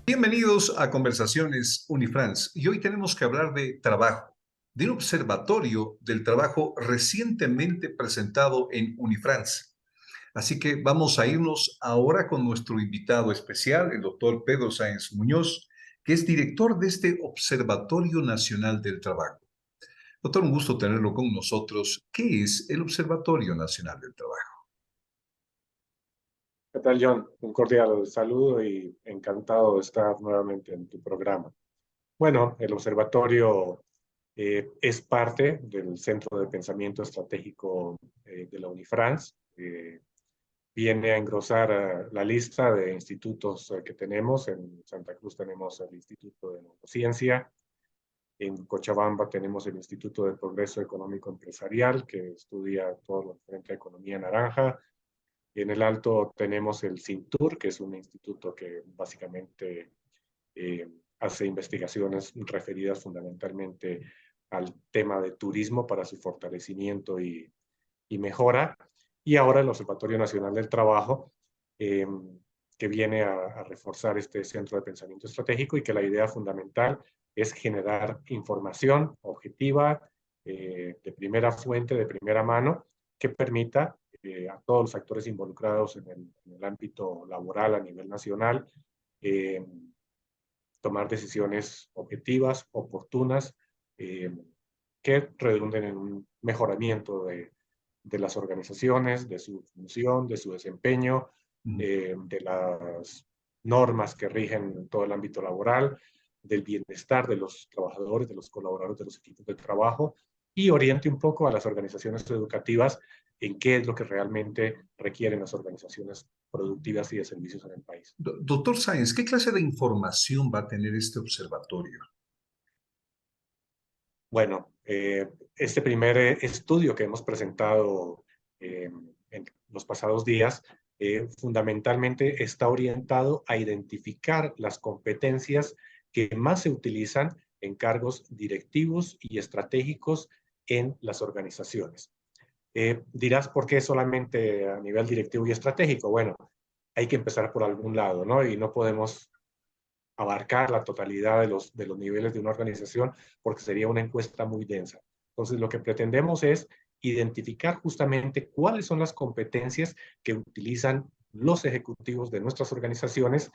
Bienvenidos a Conversaciones Unifrance y hoy tenemos que hablar de trabajo, de un observatorio del trabajo recientemente presentado en Unifrance. Así que vamos a irnos ahora con nuestro invitado especial, el doctor Pedro Sáenz Muñoz, que es director de este Observatorio Nacional del Trabajo. Doctor, un gusto tenerlo con nosotros. ¿Qué es el Observatorio Nacional del Trabajo? ¿Qué tal, John? Un cordial saludo y encantado de estar nuevamente en tu programa. Bueno, el observatorio es parte del Centro de Pensamiento Estratégico de la Unifrance. Viene a engrosar la lista de institutos que tenemos. En Santa Cruz tenemos el Instituto de Neurociencia. En Cochabamba tenemos el Instituto de Progreso Económico Empresarial, que estudia todo lo referente a economía naranja. Y en el Alto tenemos el CINTUR, que es un instituto que básicamente hace investigaciones referidas fundamentalmente al tema de turismo para su fortalecimiento y mejora. Y ahora el Observatorio Nacional del Trabajo, eh, que viene a reforzar este centro de pensamiento estratégico y que la idea fundamental es generar información objetiva, de primera fuente, de primera mano, que permita a todos los actores involucrados en el ámbito laboral a nivel nacional eh, tomar decisiones objetivas, oportunas, eh, que redunden en un mejoramiento de las organizaciones, de su función, de su desempeño, de las normas que rigen todo el ámbito laboral, del bienestar de los trabajadores, de los colaboradores, de los equipos de trabajo, y oriente un poco a las organizaciones educativas en qué es lo que realmente requieren las organizaciones productivas y de servicios en el país. Doctor Sáenz, ¿qué clase de información va a tener este observatorio? Bueno, este primer estudio que hemos presentado en los pasados días fundamentalmente está orientado a identificar las competencias que más se utilizan en cargos directivos y estratégicos en las organizaciones. Dirás, ¿por qué solamente a nivel directivo y estratégico? Bueno, hay que empezar por algún lado, ¿no? Y no podemos abarcar la totalidad de los niveles de una organización porque sería una encuesta muy densa. Entonces, lo que pretendemos es identificar justamente cuáles son las competencias que utilizan los ejecutivos de nuestras organizaciones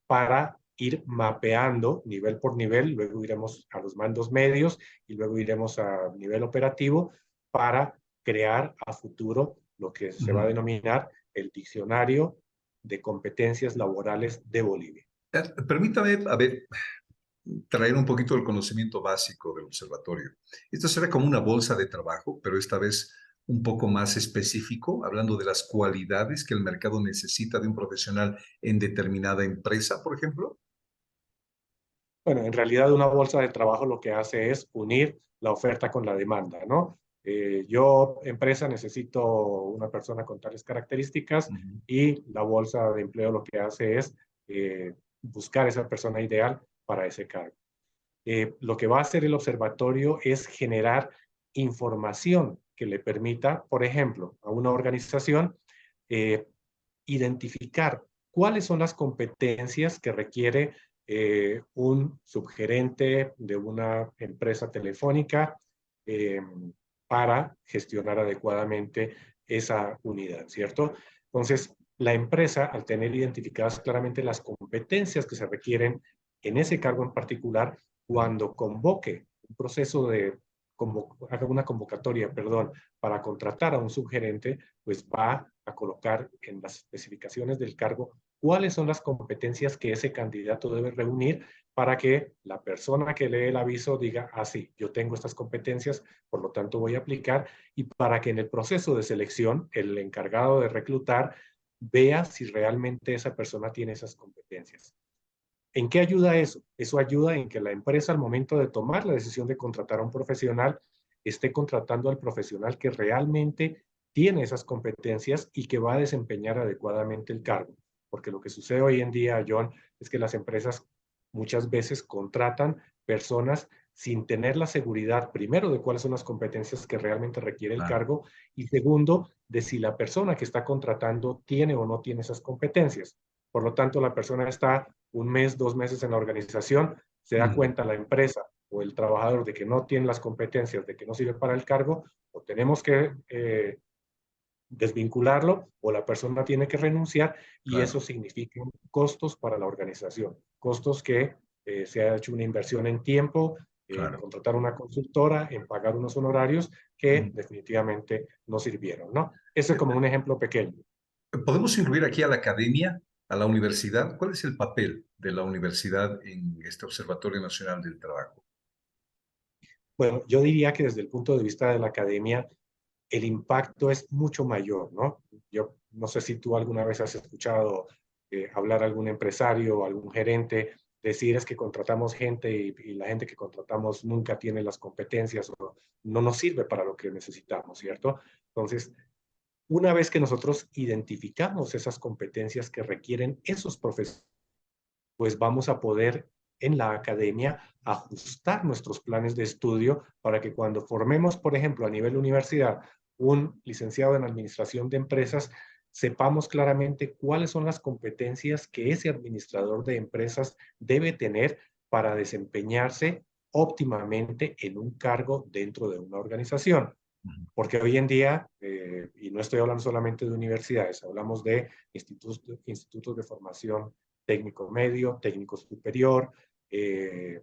para ir mapeando nivel por nivel, luego iremos a los mandos medios y luego iremos a nivel operativo para crear a futuro lo que se va a denominar el diccionario de competencias laborales de Bolivia. Permítame, a ver, traer un poquito del conocimiento básico del observatorio. Esto será como una bolsa de trabajo, pero esta vez un poco más específico, hablando de las cualidades que el mercado necesita de un profesional en determinada empresa, por ejemplo. Bueno, en realidad una bolsa de trabajo lo que hace es unir la oferta con la demanda, ¿no? Yo, empresa, necesito una persona con tales características Ujú. y la bolsa de empleo lo que hace es buscar esa persona ideal para ese cargo. Lo que va a hacer el observatorio es generar información que le permita, por ejemplo, a una organización eh, identificar cuáles son las competencias que requiere un subgerente de una empresa telefónica eh, para gestionar adecuadamente esa unidad, ¿cierto? Entonces, la empresa, al tener identificadas claramente las competencias que se requieren en ese cargo en particular, cuando convoque un proceso de haga una convocatoria, perdón, para contratar a un subgerente, pues va a colocar en las especificaciones del cargo cuáles son las competencias que ese candidato debe reunir para que la persona que lee el aviso diga, ah, sí, yo tengo estas competencias, por lo tanto voy a aplicar, y para que en el proceso de selección el encargado de reclutar vea si realmente esa persona tiene esas competencias. ¿En qué ayuda eso? Eso ayuda en que la empresa al momento de tomar la decisión de contratar a un profesional esté contratando al profesional que realmente tiene esas competencias y que va a desempeñar adecuadamente el cargo. Porque lo que sucede hoy en día, John, es que las empresas muchas veces contratan personas sin tener la seguridad, primero, de cuáles son las competencias que realmente requiere el Claro. cargo y segundo, de si la persona que está contratando tiene o no tiene esas competencias. Por lo tanto, la persona está un mes, 2 meses en la organización, se da Ujú. cuenta la empresa o el trabajador de que no tiene las competencias, de que no sirve para el cargo, o tenemos que desvincularlo o la persona tiene que renunciar y eso Claro, significa costos para la organización, costos que se ha hecho una inversión en tiempo, en claro. contratar una consultora, en pagar unos honorarios que Ujú. definitivamente no sirvieron, ¿no? Ese es Eh, como un ejemplo pequeño. ¿Podemos incluir aquí a la academia, a la universidad? ¿Cuál es el papel de la universidad en este Observatorio Nacional del Trabajo? Bueno, yo diría que desde el punto de vista de la academia, el impacto es mucho mayor, ¿no? Yo no sé si tú alguna vez has escuchado hablar a algún empresario o algún gerente decir es que contratamos gente y la gente que contratamos nunca tiene las competencias o no nos sirve para lo que necesitamos, ¿cierto? Entonces, una vez que nosotros identificamos esas competencias que requieren esos profesionales, pues vamos a poder en la academia ajustar nuestros planes de estudio para que cuando formemos, por ejemplo, a nivel universidad, un licenciado en administración de empresas, sepamos claramente cuáles son las competencias que ese administrador de empresas debe tener para desempeñarse óptimamente en un cargo dentro de una organización. Ujú. Porque hoy en día, y no estoy hablando solamente de universidades, hablamos de institutos de formación técnico medio, técnico superior, eh,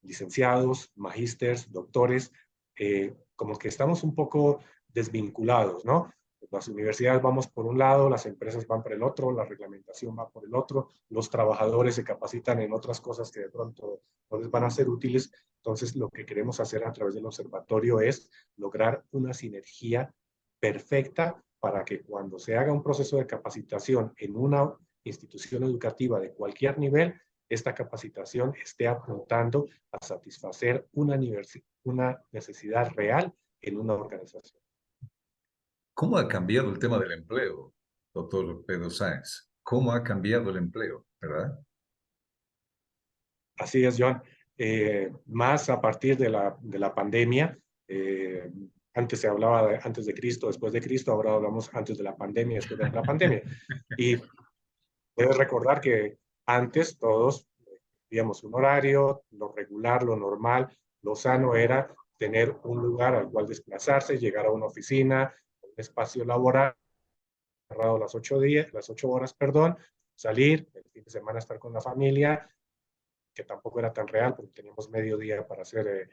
licenciados, magísteres, doctores, como que estamos un poco desvinculados, ¿no? Las universidades vamos por un lado, las empresas van por el otro, la reglamentación va por el otro, los trabajadores se capacitan en otras cosas que de pronto no les van a ser útiles. Entonces, lo que queremos hacer a través del observatorio es lograr una sinergia perfecta para que cuando se haga un proceso de capacitación en una institución educativa de cualquier nivel, esta capacitación esté apuntando a satisfacer una necesidad real en una organización. ¿Cómo ha cambiado el tema del empleo, doctor Pedro Sáenz? ¿Cómo ha cambiado el empleo, verdad? Así es, John. Más a partir de la pandemia, eh, antes se hablaba de antes de Cristo, después de Cristo, ahora hablamos antes de la pandemia, después de la pandemia. Y debes recordar que antes todos teníamos un horario, lo regular, lo normal, lo sano era tener un lugar al cual desplazarse, llegar a una oficina, un espacio laboral, cerrado las 8 horas, perdón, salir, el fin de semana estar con la familia, que tampoco era tan real porque teníamos medio día para hacer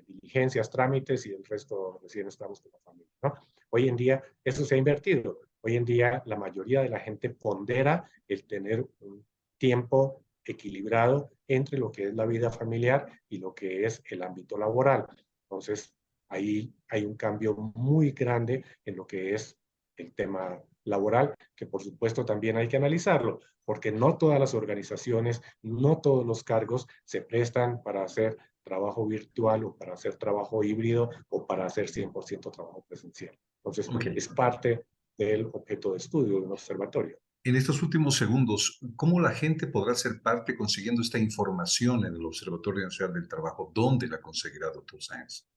diligencias, trámites y el resto recién estábamos con la familia, ¿no? Hoy en día eso se ha invertido. Hoy en día la mayoría de la gente pondera el tener un tiempo equilibrado entre lo que es la vida familiar y lo que es el ámbito laboral. Entonces, ahí hay un cambio muy grande en lo que es el tema laboral, que por supuesto también hay que analizarlo, porque no todas las organizaciones, no todos los cargos se prestan para hacer trabajo virtual o para hacer trabajo híbrido o para hacer 100% trabajo presencial. Entonces, Ok. es parte del objeto de estudio de un observatorio. En estos últimos segundos, ¿cómo la gente podrá ser parte consiguiendo esta información en el Observatorio Nacional del Trabajo? ¿Dónde la conseguirá, doctor Sáenz?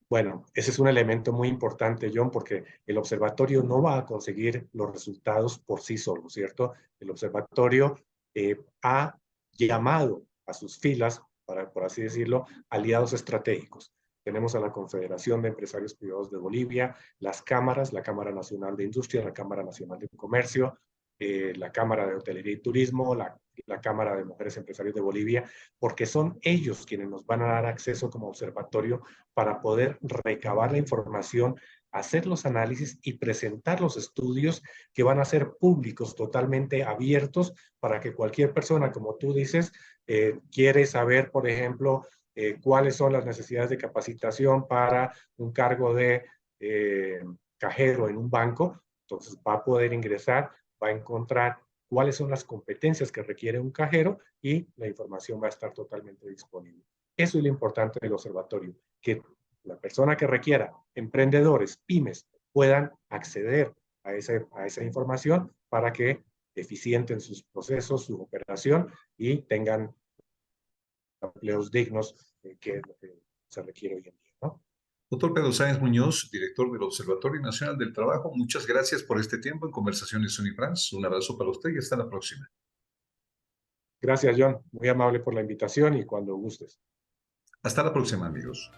Bueno, ese es un elemento muy importante, John, porque el observatorio no va a conseguir los resultados por sí solo, ¿cierto? El observatorio ha llamado a sus filas, por así decirlo, aliados estratégicos. Tenemos a la Confederación de Empresarios Privados de Bolivia, las cámaras, la Cámara Nacional de Industria, la Cámara Nacional de Comercio, la Cámara de Hotelería y Turismo, la Cámara de Mujeres Empresarios de Bolivia, porque son ellos quienes nos van a dar acceso como observatorio para poder recabar la información, hacer los análisis y presentar los estudios que van a ser públicos, totalmente abiertos, para que cualquier persona, como tú dices, quiere saber, por ejemplo, cuáles son las necesidades de capacitación para un cargo de cajero en un banco, entonces va a poder ingresar, va a encontrar cuáles son las competencias que requiere un cajero y la información va a estar totalmente disponible. Eso es lo importante del observatorio, que la persona que requiera, emprendedores, pymes, puedan acceder a esa información para que eficienten sus procesos, su operación y tengan empleos dignos, que es lo que se requiere hoy en día, ¿no? Doctor Pedro Sáenz Muñoz, director del Observatorio Nacional del Trabajo, muchas gracias por este tiempo en Conversaciones Unifrance. Un abrazo para usted y hasta la próxima. Gracias, John. Muy amable por la invitación y cuando gustes. Hasta la próxima, amigos.